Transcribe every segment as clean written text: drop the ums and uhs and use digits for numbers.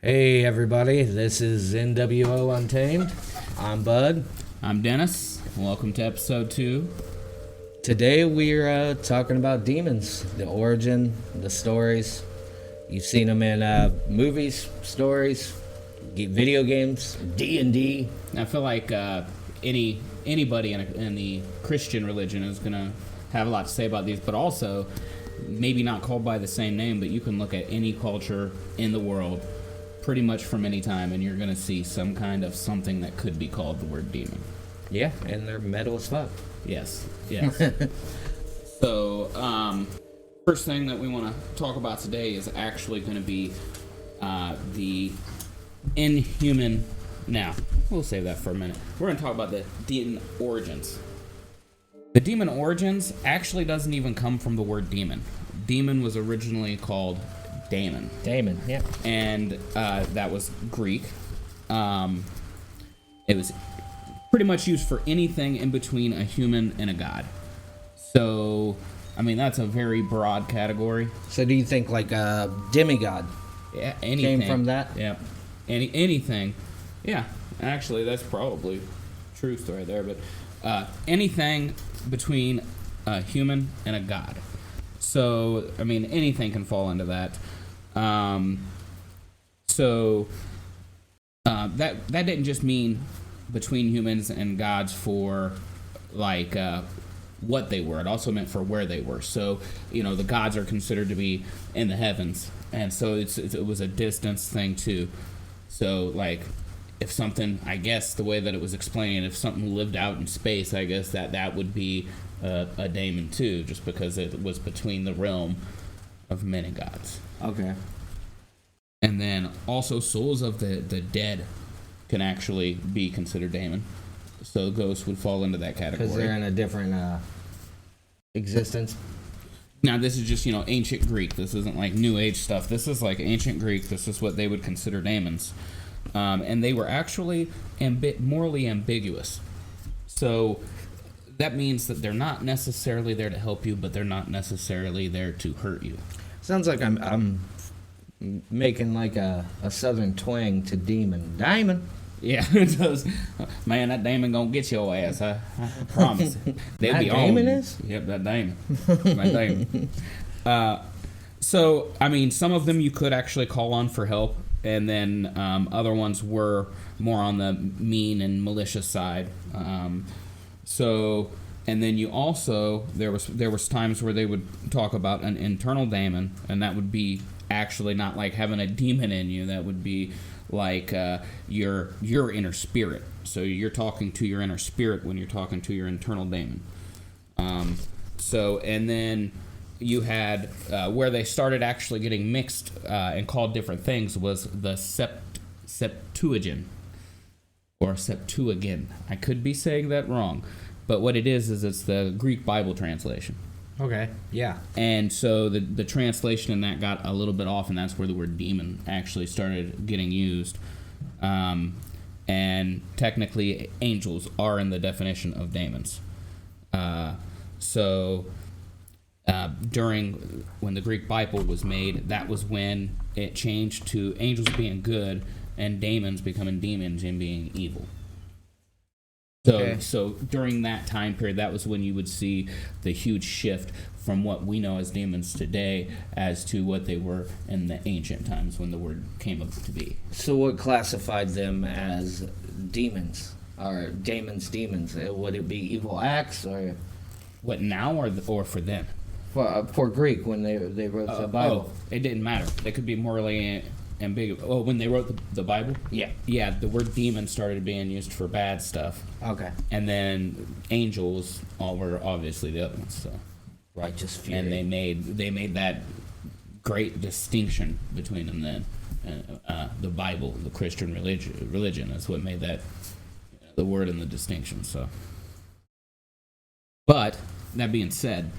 Hey everybody, this is NWO Untamed. I'm Bud. I'm Dennis. Welcome to episode 2. Today we're talking about demons, the origin, the stories. You've seen them in movies, stories, video games, D&D. I feel like anybody in the Christian religion is going to have a lot to say about these, but also maybe not called by the same name, but you can look at any culture in the world pretty much from any time, and you're going to see some kind of something that could be called the word demon. Yeah, and they're metal as fuck. Yes. So, first thing that we want to talk about today is actually going to be the inhuman. Now, we'll save that for a minute. We're going to talk about the demon origins. The demon origins actually doesn't even come from the word demon. Demon was originally called daemon. Daemon, yeah. And that was Greek. It was pretty much used for anything in between a human and a god. So, I mean, that's a very broad category. So do you think like a demigod Anything. came from that? Yeah. Anything. Yeah, actually, that's probably truth right there. But anything between a human and a god. So, I mean, anything can fall into that. That didn't just mean between humans and gods for like what they were. It also meant for where they were. So, you know, the gods are considered to be in the heavens, and so it was a distance thing too. So, like, if something, I guess the way that it was explained, if something lived out in space, I guess that would be a daemon too, just because it was between the realm of many gods. Okay. And then also souls of the dead can actually be considered daemon. So ghosts would fall into that category. Because they're in a different existence. Now, this is just, ancient Greek. This isn't like New Age stuff. This is like ancient Greek. This is what they would consider daemons. And they were actually morally ambiguous. So that means that they're not necessarily there to help you, but they're not necessarily there to hurt you. Sounds like I'm making like a southern twang to demon. Diamond. Yeah, it does. Man, that daemon gonna get your ass. I promise. They'll That be daemon on. is? Yep, that daemon. That daemon. So, I mean, some of them you could actually call on for help, and then other ones were more on the mean and malicious side. And then you also there was times where they would talk about an internal daemon, and that would be actually not like having a demon in you. That would be like your inner spirit. So you're talking to your inner spirit when you're talking to your internal daemon. And then you had where they started actually getting mixed and called different things was the Septuagint or Septuagint. I could be saying that wrong, but what it is it's the Greek Bible translation. Okay. Yeah. And so the translation in that got a little bit off, and that's where the word demon actually started getting used. And technically, angels are in the definition of daemons. During when the Greek Bible was made, that was when it changed to angels being good and daemons becoming demons and being evil. So during that time period, that was when you would see the huge shift from what we know as demons today as to what they were in the ancient times when the word came up to be. So what classified them as demons? Or demons? Would it be evil acts or... What, now or for them? For Greek, when they wrote the Bible. It didn't matter. They could be morally ambiguous. Oh, when they wrote the Bible? Yeah. Yeah, the word demon started being used for bad stuff. Okay. And then angels were obviously the other ones. So. Righteous fury. And they made that great distinction between them then. The Bible, the Christian religion is what made that the word and the distinction. So. But, that being said,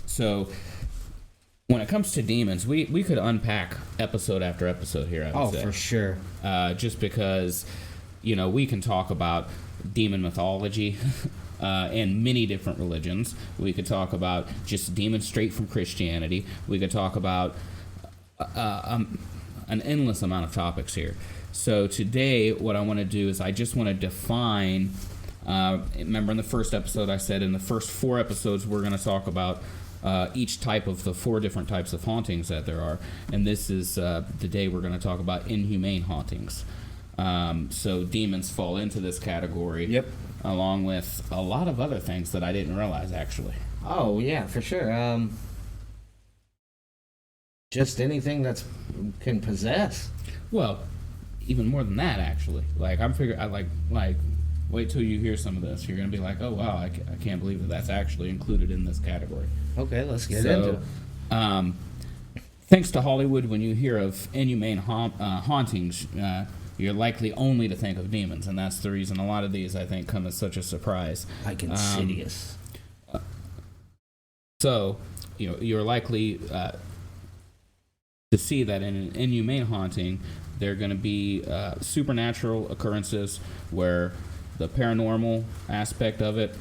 so when it comes to demons, we could unpack episode after episode here, I would say. Oh, for sure. Just because, we can talk about demon mythology in many different religions. We could talk about just demons straight from Christianity. We could talk about an endless amount of topics here. So today, what I want to do is I just want to define. Remember in the first episode, I said in the first 4 episodes we're going to talk about each type of the 4 different types of hauntings that there are, and this is the day we're going to talk about inhumane hauntings. So demons fall into this category. Yep. Along with a lot of other things that I didn't realize, actually. Oh, yeah, for sure. Just anything that can possess. Well, even more than that, actually. Like, I'm figuring, wait till you hear some of this. You're going to be like, oh, wow, I can't believe that that's actually included in this category. Okay, let's get into it. Thanks to Hollywood, when you hear of inhumane hauntings, you're likely only to think of demons, and that's the reason a lot of these, I think, come as such a surprise. Like Insidious. So, you're likely to see that in an inhumane haunting, there are going to be supernatural occurrences where the paranormal aspect of it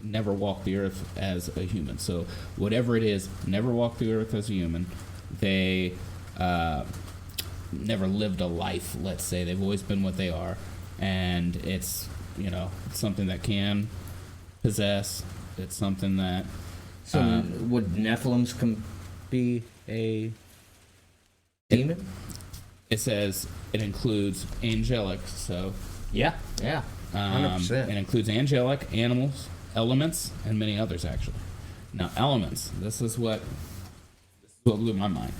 never walked the earth as a human. So whatever it is, never walked the earth as a human. They never lived a life, let's say. They've always been what they are. And it's, something that can possess. It's something that... So would Nephilims be a demon? It says it includes angelic, so... Yeah. 100%. It includes angelic, animals, elements, and many others, actually. Now, elements, this is what blew my mind.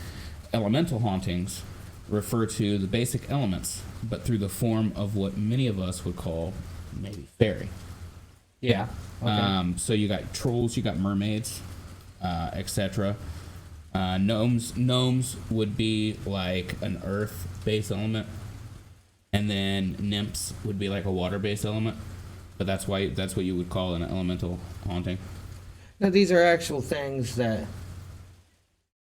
Elemental hauntings refer to the basic elements, but through the form of what many of us would call maybe fairy. Yeah. Okay. So you got trolls, you got mermaids, etc. Gnomes would be like an earth-based element, and then nymphs would be like a water-based element. But that's what you would call an elemental haunting. Now, these are actual things that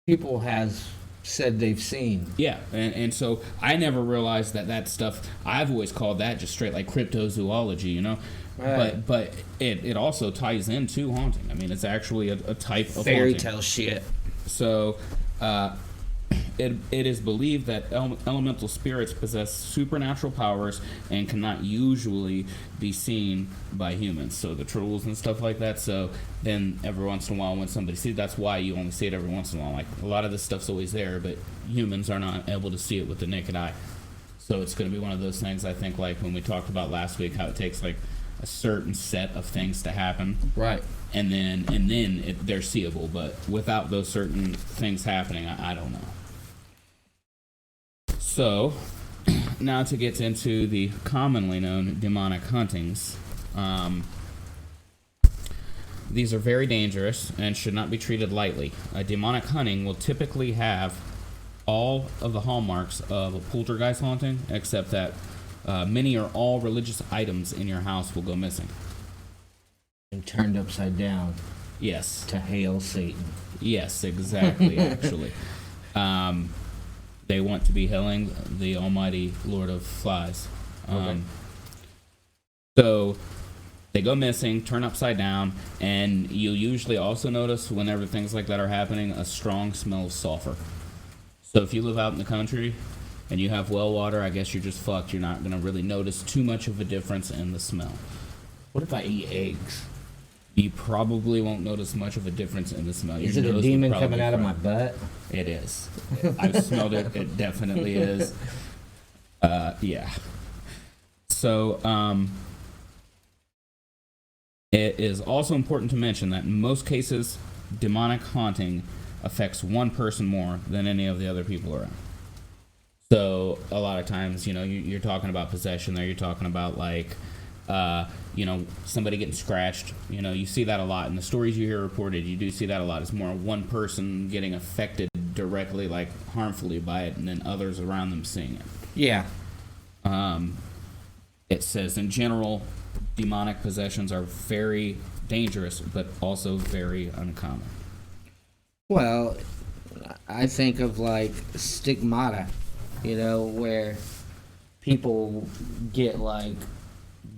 people has said they've seen. Yeah, and so I never realized that stuff. I've always called that just straight like cryptozoology, Right. But it also ties into haunting. I mean, it's actually a type of fairy haunting. tale shit. So, it is believed that elemental spirits possess supernatural powers and cannot usually be seen by humans. So the trolls and stuff like that. So then every once in a while when somebody sees it, that's why you only see it every once in a while. Like a lot of this stuff's always there, but humans are not able to see it with the naked eye. So it's going to be one of those things, I think, like when we talked about last week, how it takes like a certain set of things to happen. Right. And then they're seeable. But without those certain things happening, I don't know. So, now to get into the commonly known demonic hauntings. These are very dangerous and should not be treated lightly. A demonic haunting will typically have all of the hallmarks of a poltergeist haunting, except that many or all religious items in your house will go missing. And turned upside down. Yes. To hail Satan. Yes, exactly, actually. They want to be hailing the almighty Lord of Flies. Okay. So they go missing, turn upside down, and you usually also notice whenever things like that are happening, a strong smell of sulfur. So if you live out in the country and you have well water, I guess you're just fucked. You're not going to really notice too much of a difference in the smell. What if I eat eggs? You probably won't notice much of a difference in the smell. Is it a demon coming out of my butt? It is. I've smelled it. It definitely is. Yeah. So, it is also important to mention that in most cases, demonic haunting affects one person more than any of the other people around. So, a lot of times, you're talking about possession there. You're talking about, like... somebody getting scratched. You see that a lot in the stories you hear reported. You do see that a lot. It's more one person getting affected directly, like harmfully by it, and then others around them seeing it. Yeah. It says, in general, demonic possessions are very dangerous, but also very uncommon. Well, I think of like stigmata, where people get like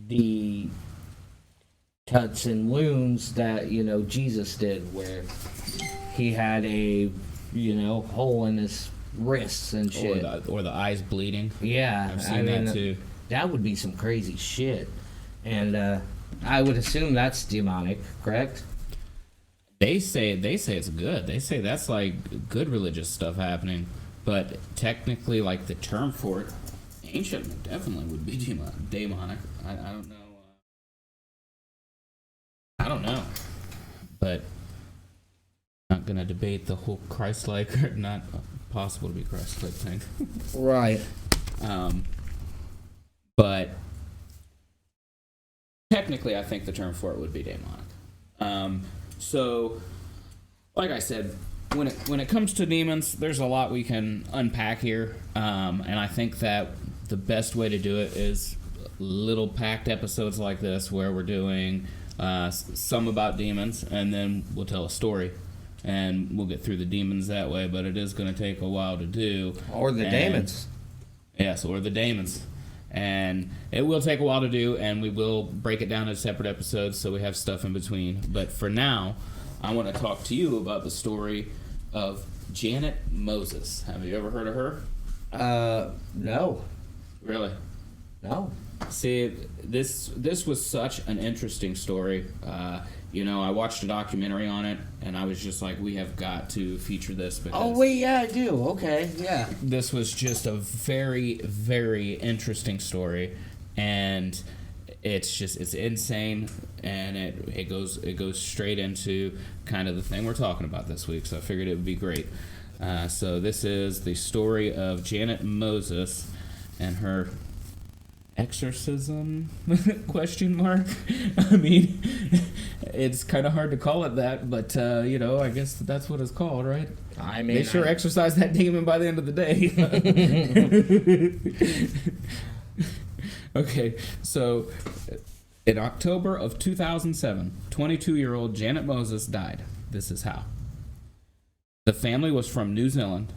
the cuts and wounds that Jesus did, where he had a hole in his wrists and shit. Or the eyes bleeding. Yeah, I've seen that too. That would be some crazy shit. And I would assume that's demonic, correct? They say it's good. They say that's like good religious stuff happening. But technically, like the term for it, ancient definitely would be demonic. I don't know. I don't know. But I'm not gonna debate the whole Christ-like or not possible to be Christ-like thing. Right. But technically, I think the term for it would be demonic. So, like I said, when it comes to demons, there's a lot we can unpack here, and I think that the best way to do it is little packed episodes like this, where we're doing some about demons, and then we'll tell a story, and we'll get through the demons that way. But it is going to take a while to do. Or the daemons. Yes, or the daemons. And it will take a while to do, and we will break it down into separate episodes, so we have stuff in between. But for now, I want to talk to you about the story of Janet Moses. Have you ever heard of her? No. Really? No. See, this was such an interesting story. I watched a documentary on it, and I was just like, we have got to feature this. Because Oh, wait, yeah, I do. Okay, yeah. this was just a very, very interesting story, and it's insane, and it goes straight into kind of the thing we're talking about this week. So I figured it would be great. So this is the story of Janet Moses and her exorcism question mark. I mean, it's kind of hard to call it that, but I guess that's what it's called, right? I mean, they sure exorcised that demon by the end of the day. Okay, so in October of 2007, 22-year-old Janet Moses died. This is how. The family was from New Zealand,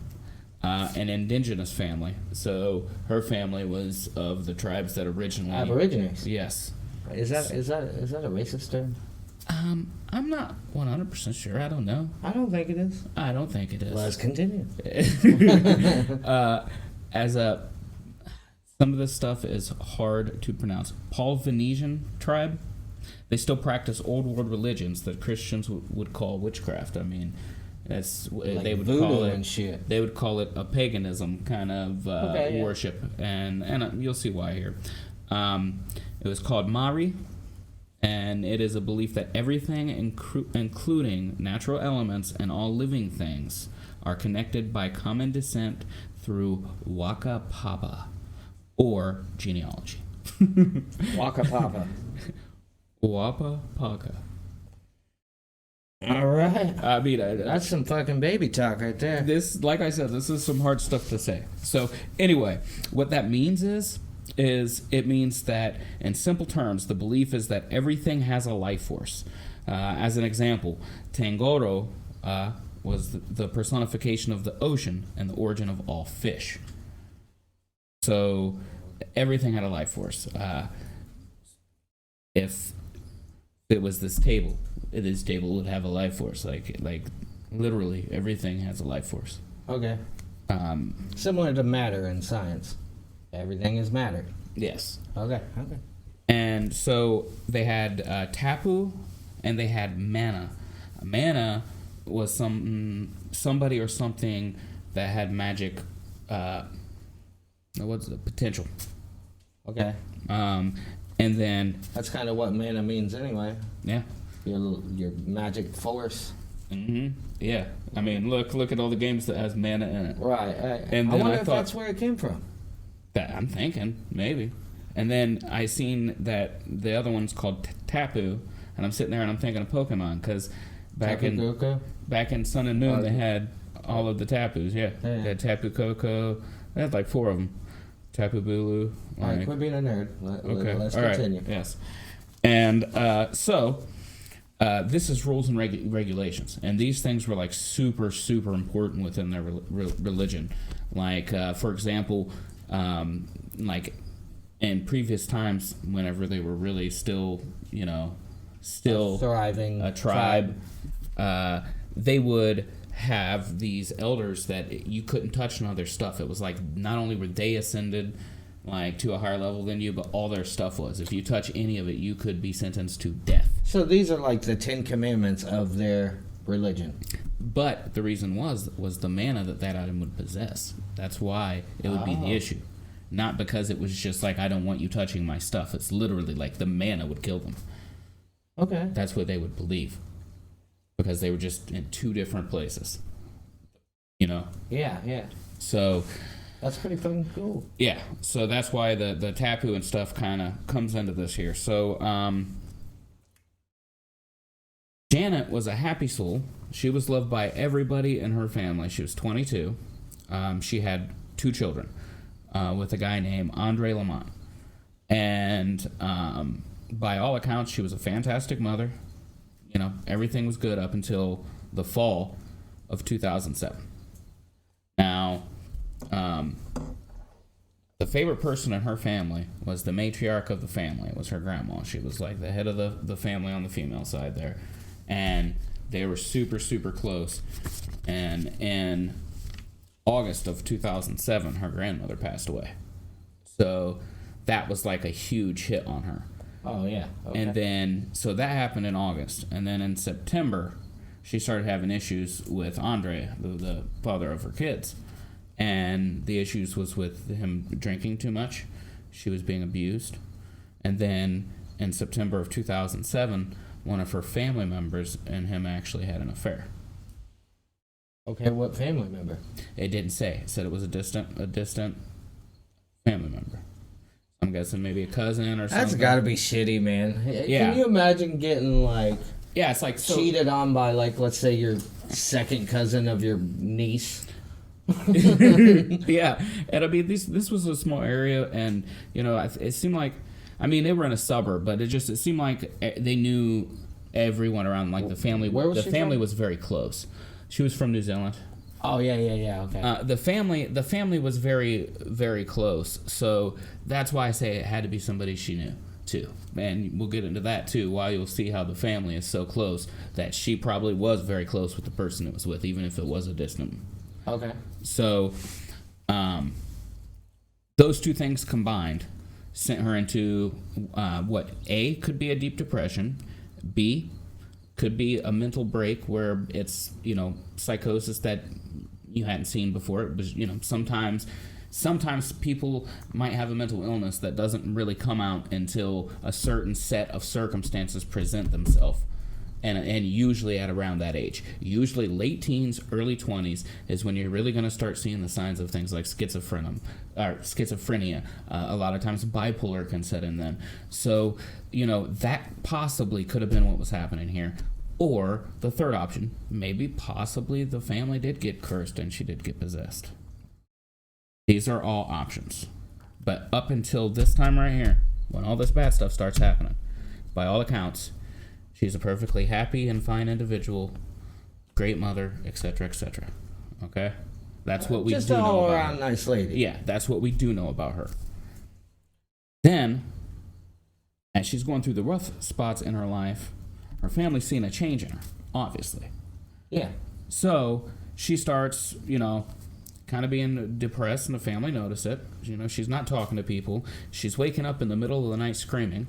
an indigenous family. So her family was of the tribes that originally... Aborigines. Yes. Is that a racist term? I'm not 100% sure. I don't know. I don't think it is. I don't think it is. Let's continue. Some of this stuff is hard to pronounce. Polynesian tribe, they still practice old world religions that Christians would call witchcraft. I mean, Like they would voodoo call it and shit. They would call it a paganism kind of worship, and you'll see why here. It was called Mari, and it is a belief that everything, including natural elements and all living things, are connected by common descent through Waka Papa, or genealogy. Waka Papa. Wapa Paka. All right. I mean, that's some fucking baby talk right there. This, like I said, this is some hard stuff to say. So anyway, what that means is it means that, in simple terms, the belief is that everything has a life force. As an example, Tangoro was the personification of the ocean and the origin of all fish. So everything had a life force. If it was this table would have a life force. Like literally everything has a life force. Okay. Similar to matter in science. Everything is matter. Yes. Okay. And so they had tapu and they had mana. Mana was somebody or something that had magic what's the potential. Okay. And then that's kind of what mana means anyway. Yeah. Your magic force. Mm-hmm. Yeah. I mean, look at all the games that has mana in it. Right. And I wonder if that's where it came from. That I'm thinking maybe. And then I seen that the other one's called Tapu, and I'm sitting there and I'm thinking of Pokemon because back in Sun and Moon they had all of the Tapus. Yeah. They had Tapu Koko. They had like 4 of them. Tapu Bulu. All right, quit being a nerd. Let's continue. Right. Yes. And so this is rules and regulations, and these things were like super, super important within their religion. Like, for example, like in previous times, whenever they were really still thriving a tribe, they would have these elders that you couldn't touch none of their stuff. It was like not only were they ascended like to a higher level than you, but all their stuff was. If you touch any of it, you could be sentenced to death. So these are like the 10 commandments of their religion. But the reason was the mana that item would possess. That's why it would be the issue. Not because it was just like, I don't want you touching my stuff. It's literally like the mana would kill them. Okay. That's what they would believe. Because they were just in two different places. You know? Yeah. So... That's pretty fucking cool. Yeah, so that's why the tapu and stuff kind of comes into this here. So, Janet was a happy soul. She was loved by everybody in her family. She was 22. She had 2 children with a guy named Andre Lamont. And by all accounts, she was a fantastic mother. You know, everything was good up until the fall of 2007. Now... the favorite person in her family was the matriarch of the family. It was her grandma. She was like the head of the family on the female side there. And they were super, super close. And in August of 2007, her grandmother passed away. So that was like a huge hit on her. Oh, yeah. Okay. And then, so that happened in August. And then in September, she started having issues with Andre, the father of her kids. And the issues was with him drinking too much. She was being abused. And then in September of 2007, one of her family members and him actually had an affair. Okay, what family member? It didn't say. It said it was a distant family member. I'm guessing maybe a cousin or something. That's gotta be shitty, man. Yeah. Can you imagine getting, like... Yeah, it's like... cheated on by, like, let's say your second cousin of your niece? Yeah, and I mean this was a small area, and you know it seemed like, I mean they were in a suburb, but it seemed like they knew everyone around, like the family. Where was she family from? was very close. She was from New Zealand. Oh yeah, okay. The family was very, very close, so that's why I say it had to be somebody she knew too. And we'll get into that too. Why you'll see how the family is so close that she probably was very close with the person it was with, even if it was a distant. Okay. So, those two things combined sent her into what A could be a deep depression, B could be a mental break where it's, you know, psychosis that you hadn't seen before. It was, you know, sometimes people might have a mental illness that doesn't really come out until a certain set of circumstances present themselves. And usually at around that age. Usually late teens, early 20s is when you're really going to start seeing the signs of things like schizophrenia. A lot of times bipolar can set in then. So, you know, that possibly could have been what was happening here. Or the third option, maybe possibly the family did get cursed and she did get possessed. These are all options. But up until this time right here, when all this bad stuff starts happening, by all accounts, she's a perfectly happy and fine individual, great mother, etc., etc. Okay? That's what we just do know all about around her. nice lady. Yeah, that's what we do know about her. Then, as she's going through the rough spots in her life, her family's seeing a change in her, obviously. Yeah. So, she starts, you know, kind of being depressed, and the family notice it. You know, she's not talking to people. She's waking up in the middle of the night screaming.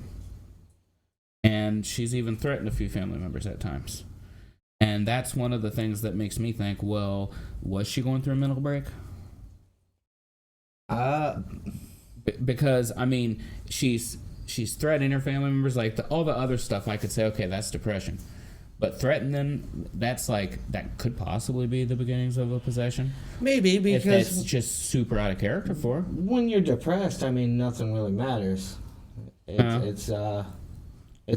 And she's even threatened a few family members at times. And that's one of the things that makes me think, well, was she going through a mental break? Because, I mean, she's threatening her family members. Like, all the other stuff, I could say, okay, that's depression. But threatening, that's like, that could possibly be the beginnings of a possession. Maybe, because... if that's just super out of character for her. When you're depressed, I mean, nothing really matters. It's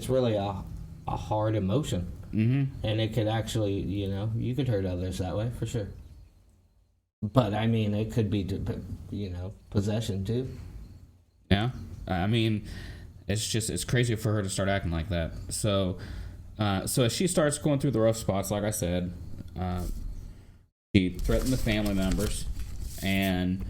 really a hard emotion. Mm-hmm. And it could actually, you know, you could hurt others that way, for sure. But, I mean, it could be, you know, possession, too. Yeah. I mean, it's crazy for her to start acting like that. So as she starts going through the rough spots, like I said, she threatened the family members, and...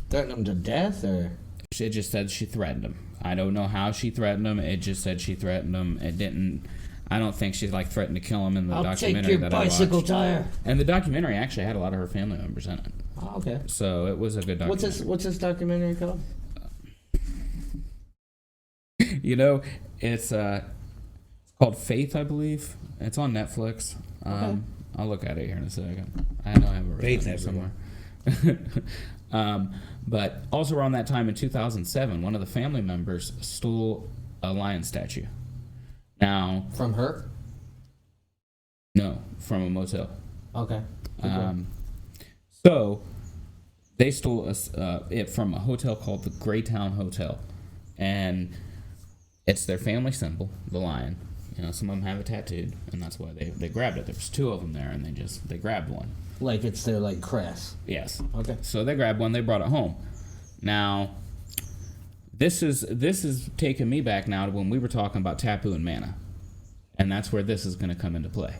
Threatened them to death, or...? It just said she threatened them. I don't know how she threatened them. It just said she threatened them. It didn't... I don't think she like threatened to kill him in the I'll documentary take your that bicycle I watched. tire. And the documentary actually had a lot of her family members in it. Oh, okay. So it was a good documentary. What's this documentary called? You know, it's called Faith, I believe. It's on Netflix. Okay. I'll look at it here in a second. I know I have it Faith written somewhere. But also around that time in 2007, one of the family members stole a lion statue. Now, From her? no, from a motel. Okay. So they stole it from a hotel called the Greytown Hotel, and it's their family symbol, the lion. You know, some of them have it tattooed, and that's why they grabbed it. There was 2 of them there, and they grabbed one. Like it's their like crest. Yes. Okay. So they grabbed one. They brought it home. Now, this is taking me back now to when we were talking about Tapu and Mana, and that's where this is going to come into play.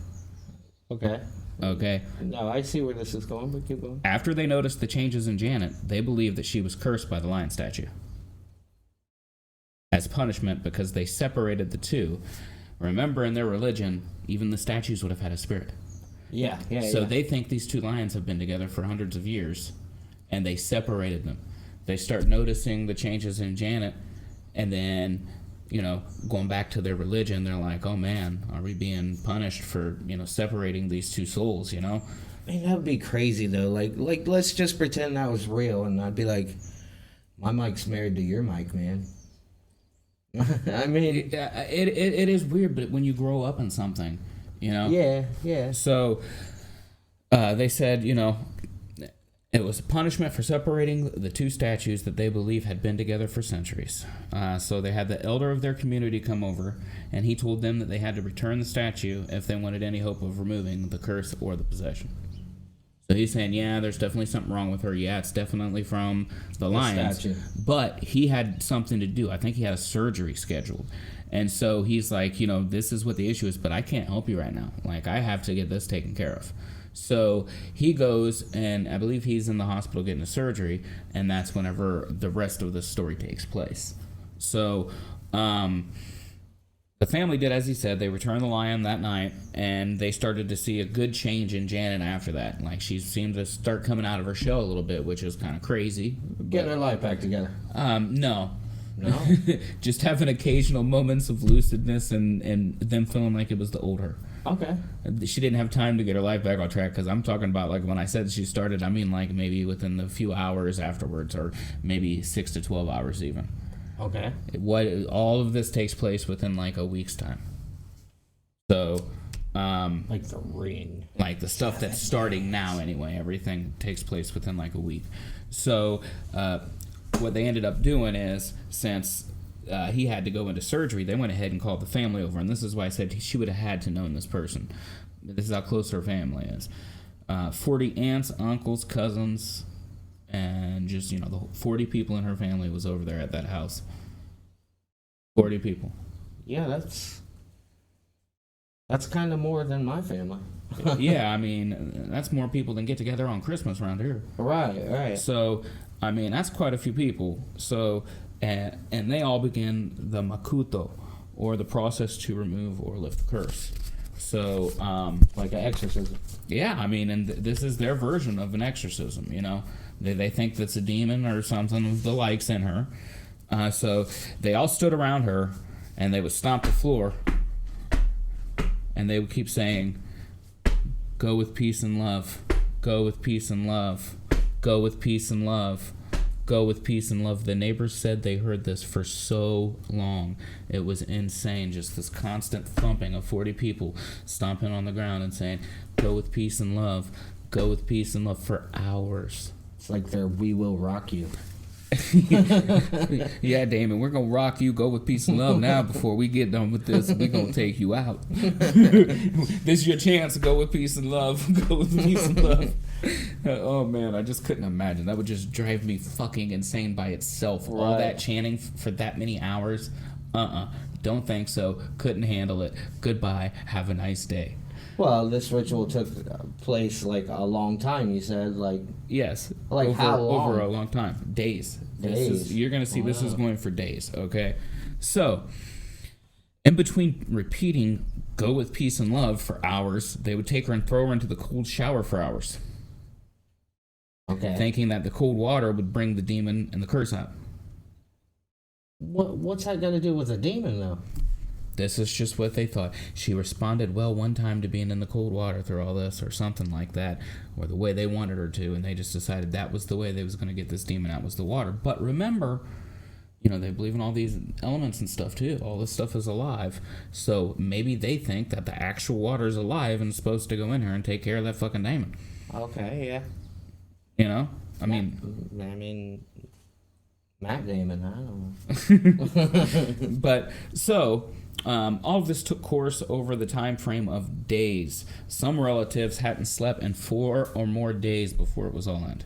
Okay. Okay. No, I see where this is going, but keep going. After they noticed the changes in Janet, they believed that she was cursed by the lion statue. As punishment, because they separated the two. Remember, in their religion, even the statues would have had a spirit. Yeah. So they think these 2 lions have been together for hundreds of years, and they separated them. They start noticing the changes in Janet, and then, you know, going back to their religion, they're like, oh man, are we being punished for, you know, separating these 2 souls, you know? Man, that would be crazy though. Like let's just pretend that was real, and I'd be like, my mic's married to your mic, man. I mean, It is weird, but when you grow up in something, you know? yeah. So they said, you know, it was a punishment for separating the 2 statues that they believe had been together for centuries. So they had the elder of their community come over, and he told them that they had to return the statue if they wanted any hope of removing the curse or the possession. So he's saying, yeah, there's definitely something wrong with her. Yeah, it's definitely from the lions. Statue. But he had something to do. I think he had a surgery scheduled. And so he's like, you know, this is what the issue is, but I can't help you right now. Like, I have to get this taken care of. So he goes, and I believe he's in the hospital getting a surgery, and that's whenever the rest of the story takes place. So the family did as he said. They returned the lion that night, and they started to see a good change in Janet after that. Like, she seemed to start coming out of her shell a little bit, which is kind of crazy. Getting her life back together. No. No? Just having occasional moments of lucidness and them feeling like it was the old her. Okay. She didn't have time to get her life back on track, because I'm talking about, like, when I said she started, I mean, like, maybe within the few hours afterwards, or maybe 6 to 12 hours even. Okay. All of this takes place within, like, a week's time. So, Like the ring. like the stuff that's starting now anyway, everything takes place within, like, a week. So, what they ended up doing is, since he had to go into surgery, they went ahead and called the family over, and this is why I said she would have had to known this person. This is how close her family is. 40 aunts, uncles, cousins, and just, you know, the 40 people in her family was over there at that house. 40 people. Yeah, that's kind of more than my family. Yeah, I mean, that's more people than get together on Christmas around here. Right. So, I mean, that's quite a few people. So, and they all begin the makuto, or the process to remove or lift the curse. So, Like an exorcism. yeah, I mean, and this is their version of an exorcism, you know. They think that's a demon or something of the likes in her. So they all stood around her, and they would stomp the floor, and they would keep saying, "Go with peace and love. Go with peace and love. Go with peace and love. Go with peace and love." The neighbors said they heard this for so long. It was insane, just this constant thumping of 40 people stomping on the ground and saying, "Go with peace and love. Go with peace and love," for hours. It's like their "We Will Rock You." Yeah, Damon, we're gonna rock you. Go with peace and love now. Before we get done with this, we're gonna take you out. This is your chance to go with peace and love. Go with peace and love. Oh man, I just couldn't imagine. That would just drive me fucking insane by itself. Right. All that chanting for that many hours. Don't think so. Couldn't handle it. Goodbye. Have a nice day. Well, this ritual took place like a long time. You said like Yes. Like over, how long? Over a long time. Days. Days. You're going to see this is Wow. going for days, okay? So, in between repeating go with peace and love for hours, they would take her and throw her into the cold shower for hours, Okay. thinking that the cold water would bring the demon and the curse out. What's that got to do with a demon, though? This is just what they thought. She responded well one time to being in the cold water through all this, or something like that, or the way they wanted her to, and they just decided that was the way they was going to get this demon out, was the water. But remember, they believe in all these elements and stuff too. All this stuff is alive. So maybe they think that the actual water is alive and supposed to go in here and take care of that fucking demon. Okay, yeah. I mean, Matt Damon, I don't know. but so all of this took course over the time frame of days. Some relatives hadn't slept in 4 or more days before it was all end.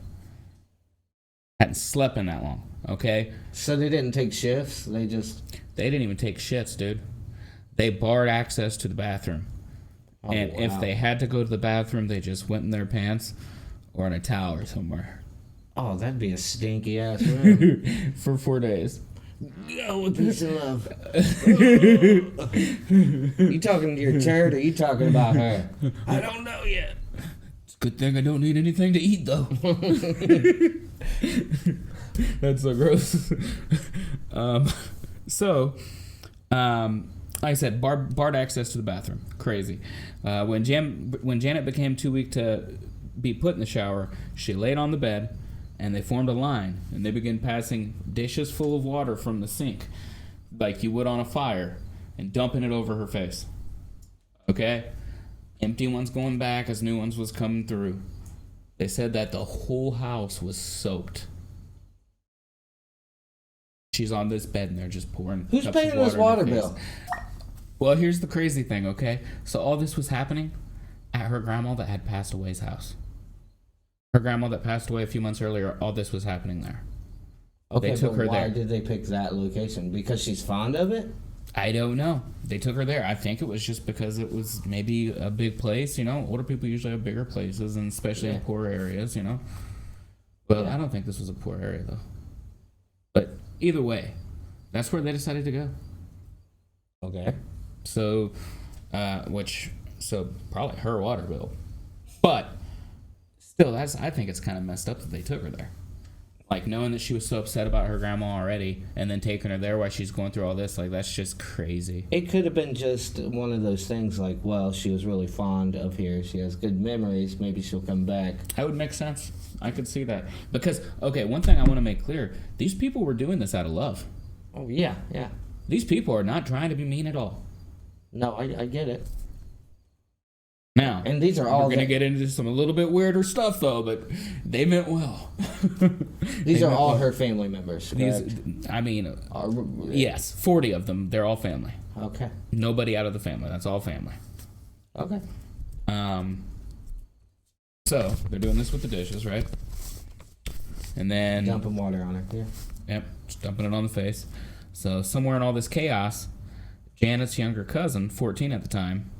Hadn't slept in that long. Okay. So they didn't take shifts. They didn't even take shits, dude. They barred access to the bathroom, and if they had to go to the bathroom, they just went in their pants or in a towel or somewhere. Oh, that'd be a stinky ass room. For 4 days. Go with peace and love. You talking to your turd, or you talking about her? I don't know yet. It's a good thing I don't need anything to eat, though. That's so gross. Like I said, barred access to the bathroom. Crazy. When Janet became too weak to be put in the shower, she laid on the bed, and they formed a line, and they began passing dishes full of water from the sink, like you would on a fire, and dumping it over her face. Okay? Empty ones going back as new ones was coming through. They said that the whole house was soaked. She's on this bed, and they're just pouring Who's cups of paying this water in her face. bill? Well, here's the crazy thing, okay? So all this was happening at her grandma that had passed away's house. Her grandma that passed away a few months earlier, all this was happening there. Okay, They took her why there. did they pick that location? Because she's fond of it? I don't know. They took her there. I think it was just because it was maybe a big place, Older people usually have bigger places, and especially in poor areas, But I don't think this was a poor area, though. But either way, that's where they decided to go. Okay. So, probably her water bill. But still, I think it's kind of messed up that they took her there. Like, knowing that she was so upset about her grandma already, and then taking her there while she's going through all this, like, that's just crazy. It could have been just one of those things like, well, she was really fond of here. She has good memories. Maybe she'll come back. That would make sense. I could see that. Because, okay, one thing I want to make clear, these people were doing this out of love. Oh, yeah. These people are not trying to be mean at all. No, I get it. Now, and these are all we're going to get into some a little bit weirder stuff, though, but they meant well. These are all her family members, correct? Yes, 40 of them. They're all family. Okay. Nobody out of the family. That's all family. Okay. So, they're doing this with the dishes, right? And then... Dumping water on her, yeah. Yep, just dumping it on the face. So, somewhere in all this chaos, Janet's younger cousin, 14 at the time,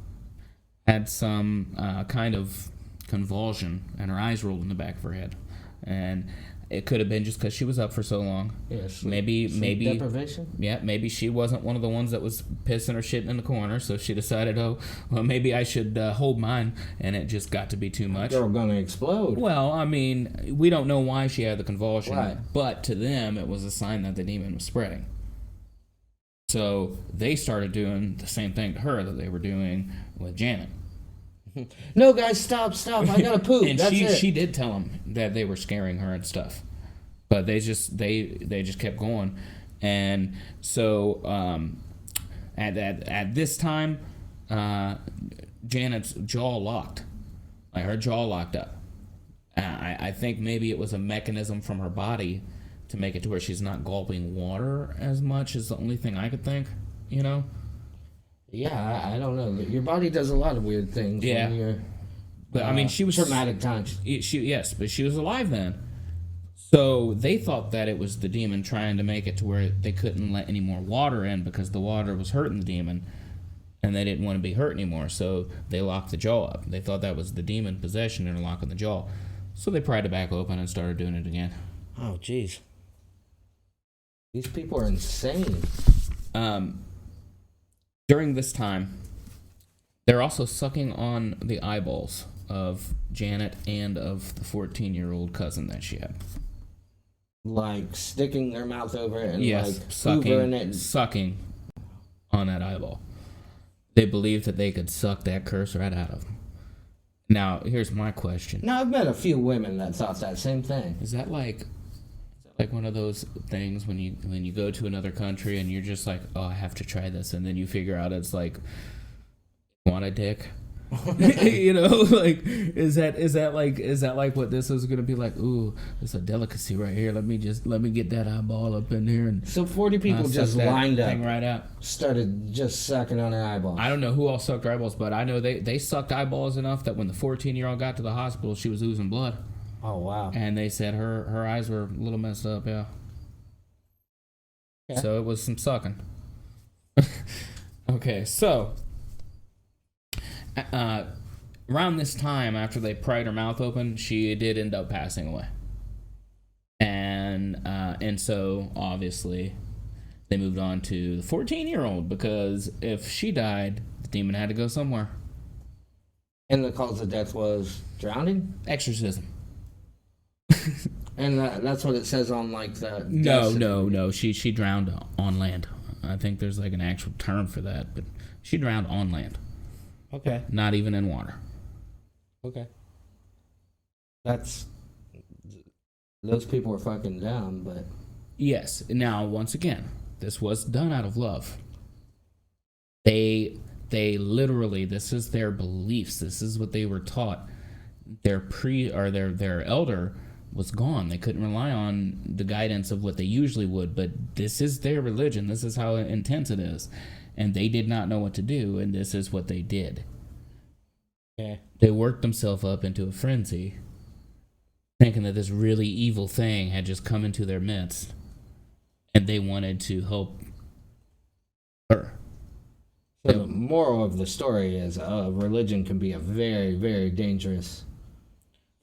had some kind of convulsion, and her eyes rolled in the back of her head. And it could have been just because she was up for so long. Yes. Maybe deprivation. Yeah, maybe she wasn't one of the ones that was pissing or shitting in the corner, so she decided, oh, well, maybe I should hold mine, and it just got to be too much. Girl gonna explode. Well, I mean, we don't know why she had the convulsion, right. But to them, it was a sign that the demon was spreading. So they started doing the same thing to her that they were doing with Janet. No, guys, stop! I gotta poop. And That's it. she did tell them that they were scaring her and stuff, but they just kept going, and so at this time, Janet's jaw locked, like her jaw locked up. I think maybe it was a mechanism from her body to make it to where she's not gulping water as much. Is the only thing I could think, Yeah, I don't know. Your body does a lot of weird things. Yeah. When you're, but I mean, she was traumatic times. Yes, but she was alive then. So they thought that it was the demon trying to make it to where they couldn't let any more water in because the water was hurting the demon, and they didn't want to be hurt anymore. So they locked the jaw up. They thought that was the demon possession and locking the jaw. So they pried it back open and started doing it again. Oh, jeez. These people are insane. During this time, They're also sucking on the eyeballs of Janet and of the 14-year-old cousin that she had. Like sticking their mouth over it and Yes, like sucking, hoovering it. sucking on that eyeball. They believed that they could suck that curse right out of them. Now, here's my question. Now, I've met a few women that thought that same thing. Is that like one of those things when you go to another country and you're just like, oh, I have to try this, and then you figure out it's like, want a dick? You know, like is that like what this is gonna be like? Ooh, it's a delicacy right here. Let me get that eyeball up in here and So 40 people just suck that lined up, thing right out. started just sucking on their eyeballs. I don't know who all sucked eyeballs, but I know they sucked eyeballs enough that when the 14-year-old got to the hospital, she was oozing blood, Oh wow. and they said her eyes were a little messed up. Yeah. Okay. So it was some sucking. Okay, so around this time, after they pried her mouth open, she did end up passing away, and so obviously they moved on to the 14-year-old, because if she died, the demon had to go somewhere. And the cause of death was drowning? Exorcism. And that's what it says on like the... No. She drowned on land. I think there's like an actual term for that, but she drowned on land. Okay. Not even in water. Okay. That's... Those people were fucking dumb, but... Yes. Now, once again, this was done out of love. They literally, this is their beliefs. This is what they were taught. Their elder was gone. They couldn't rely on the guidance of what they usually would, but this is their religion. This is how intense it is. And they did not know what to do, and this is what they did. Okay. They worked themselves up into a frenzy, thinking that this really evil thing had just come into their midst, and they wanted to help her. So the moral of the story is religion can be a very, very dangerous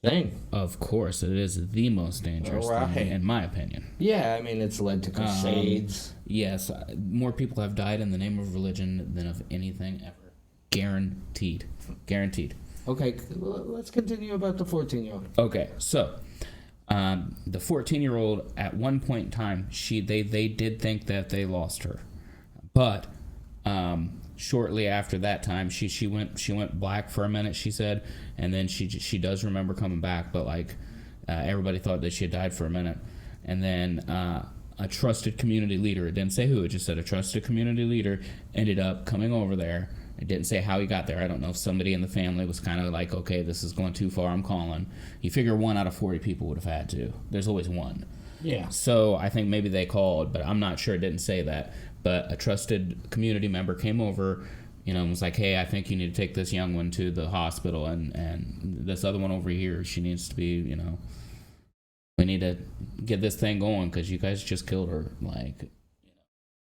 thing. Of course, it is the most dangerous thing, in my opinion. Yeah, I mean, it's led to crusades. Yes, more people have died in the name of religion than of anything ever. Guaranteed. Okay, let's continue about the 14-year-old. Okay, so the 14-year-old, at one point in time, they did think that they lost her, but shortly after that time, she went black for a minute, she said, and then she does remember coming back, but like everybody thought that she had died for a minute, and then a trusted community leader, it didn't say who, it just said a trusted community leader ended up coming over there. It didn't say how he got there. I don't know if somebody in the family was kind of like, okay, this is going too far, I'm calling. You figure 1 out of 40 people would have had to. There's always one. Yeah. So I think maybe they called, but I'm not sure. It didn't say that. But a trusted community member came over, and was like, hey, I think you need to take this young one to the hospital, and this other one over here, she needs to be, we need to get this thing going because you guys just killed her. Like,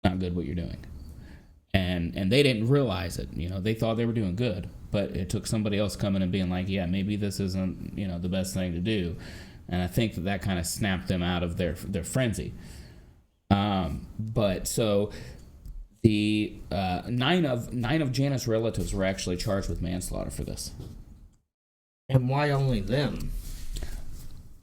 not good what you're doing. And they didn't realize it. They thought they were doing good, but it took somebody else coming and being like, yeah, maybe this isn't, the best thing to do. And I think that kind of snapped them out of their frenzy. But so the 9 of Janet's relatives were actually charged with manslaughter for this. And why only them?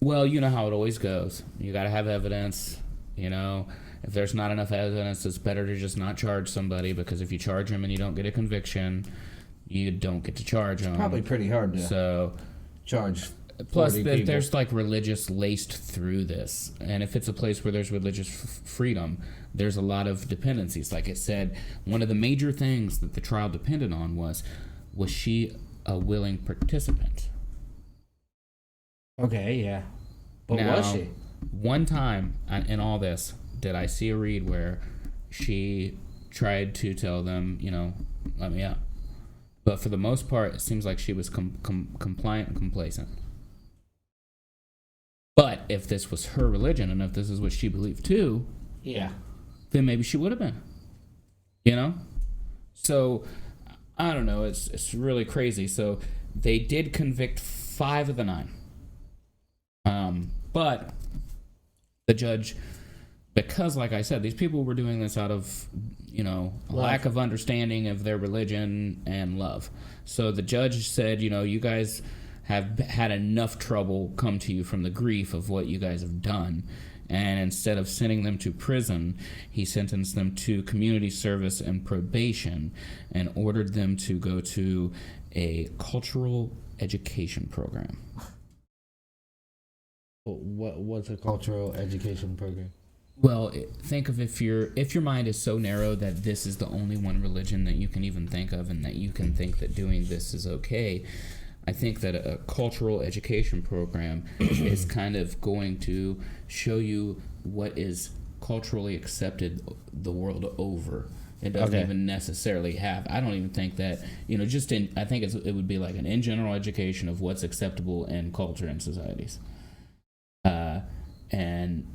Well, you know how it always goes. You got to have evidence, If there's not enough evidence, it's better to just not charge somebody, because if you charge them and you don't get a conviction, you don't get to charge them. Probably pretty hard to charge. Plus, there's like religious laced through this, and if it's a place where there's religious freedom, there's a lot of dependencies. Like it said, one of the major things that the trial depended on was she a willing participant? Okay, yeah, but now, was she? One time in all this, did I see a read where she tried to tell them, let me out. But for the most part, it seems like she was compliant and complacent. But if this was her religion, and if this is what she believed too, yeah, then maybe she would have been. So, I don't know. It's really crazy. So, they did convict 5 of the 9. But the judge because, like I said, these people were doing this out of, a lack of understanding of their religion and love. So the judge said, you guys have had enough trouble come to you from the grief of what you guys have done. And instead of sending them to prison, he sentenced them to community service and probation and ordered them to go to a cultural education program. What's a cultural education program? Well, think of if your mind is so narrow that this is the only one religion that you can even think of and that you can think that doing this is okay. I think that a cultural education program is kind of going to show you what is culturally accepted the world over. It doesn't even necessarily have. I don't even think that, I think it would be like an in general education of what's acceptable in culture and societies. And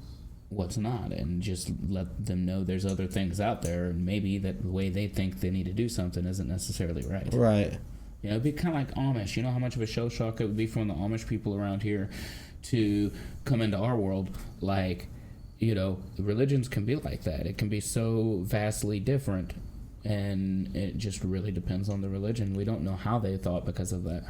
what's not, and just let them know there's other things out there, and maybe that the way they think they need to do something isn't necessarily right. Right. It'd be kind of like Amish. You know how much of a shell shock it would be from the Amish people around here to come into our world? Like, religions can be like that. It can be so vastly different, and it just really depends on the religion. We don't know how they thought because of that.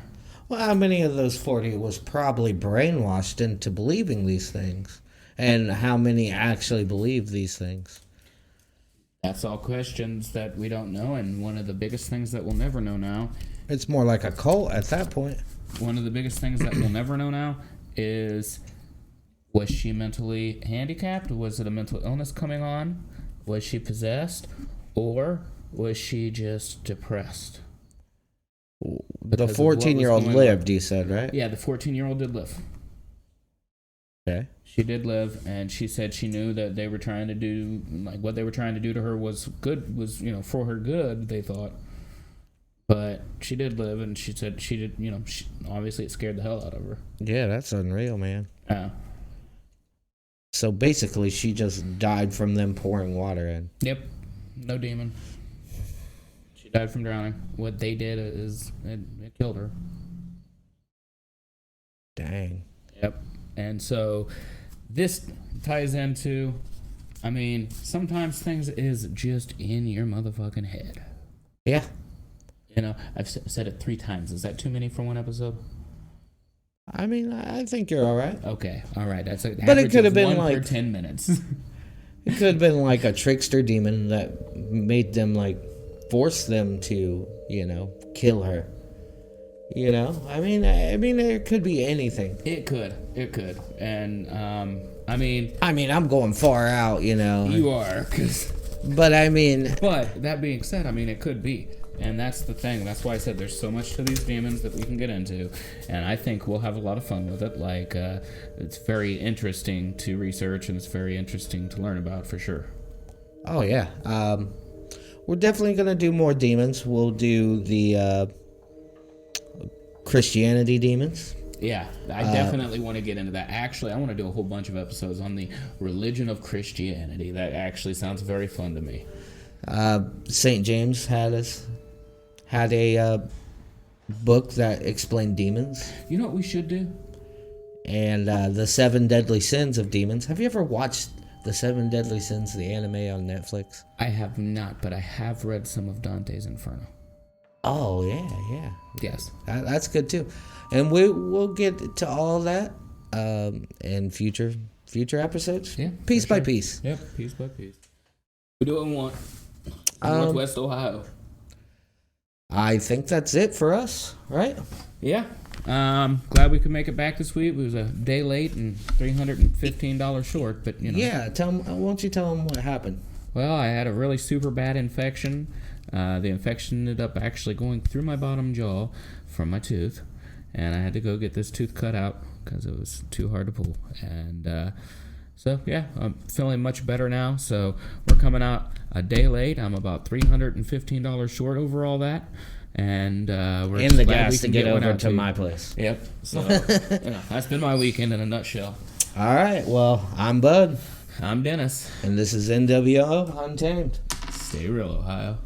Well, how many of those 40 was probably brainwashed into believing these things? And how many actually believe these things? That's all questions that we don't know, and one of the biggest things that we'll never know now... It's more like a cult at that point. One of the biggest things that we'll never know now is, was she mentally handicapped? Was it a mental illness coming on? Was she possessed? Or was she just depressed? The 14-year-old lived, you said, right? Yeah, the 14-year-old did live. Okay. She did live, and she said she knew that they were trying to do, like, what they were trying to do to her was good, was, for her good, they thought. But she did live, and she said she did, obviously it scared the hell out of her. Yeah, that's unreal, man. Yeah. So basically, she just died from them pouring water in. Yep. No demon. She died from drowning. What they did is, it killed her. Dang. Yep. And so this ties into, sometimes things is just in your motherfucking head. Yeah. I've said it 3 times. Is that too many for one episode? I think you're all right. Okay. All right. That's an but it could have been been like per 10 minutes. It could have been like a trickster demon that made them force them to, kill her. It could be anything. It could. And, I'm going far out, You are, But But, that being said, it could be. And that's the thing. That's why I said there's so much to these demons that we can get into. And I think we'll have a lot of fun with it. It's very interesting to research, and it's very interesting to learn about, for sure. Oh, yeah. We're definitely going to do more demons. We'll do the Christianity demons. Yeah, I definitely want to get into that. Actually, I want to do a whole bunch of episodes on the religion of Christianity. That actually sounds very fun to me. St. James had a book that explained demons. You know what we should do? And the 7 deadly sins of demons. Have you ever watched the 7 deadly sins, the anime on Netflix? I have not, but I have read some of Dante's Inferno. Oh, yeah. Yes. That's good, too. And we'll get to all that in future episodes. Yeah. Piece by piece. Yep, piece by piece. We do what we want. Northwest Ohio. I think that's it for us, right? Yeah. Glad we could make it back this week. It was a day late and $315 short, but Yeah, why don't you tell them what happened? Well, I had a really super bad infection. The infection ended up actually going through my bottom jaw from my tooth, and I had to go get this tooth cut out because it was too hard to pull. And so, yeah, I'm feeling much better now. So we're coming out a day late. I'm about $315 short over all that. And we're in the glad gas we to can get over one out to you. my place. Yep. So that's been my weekend in a nutshell. All right. Well, I'm Bud. I'm Dennis. And this is NWO Untamed. Stay real, Ohio.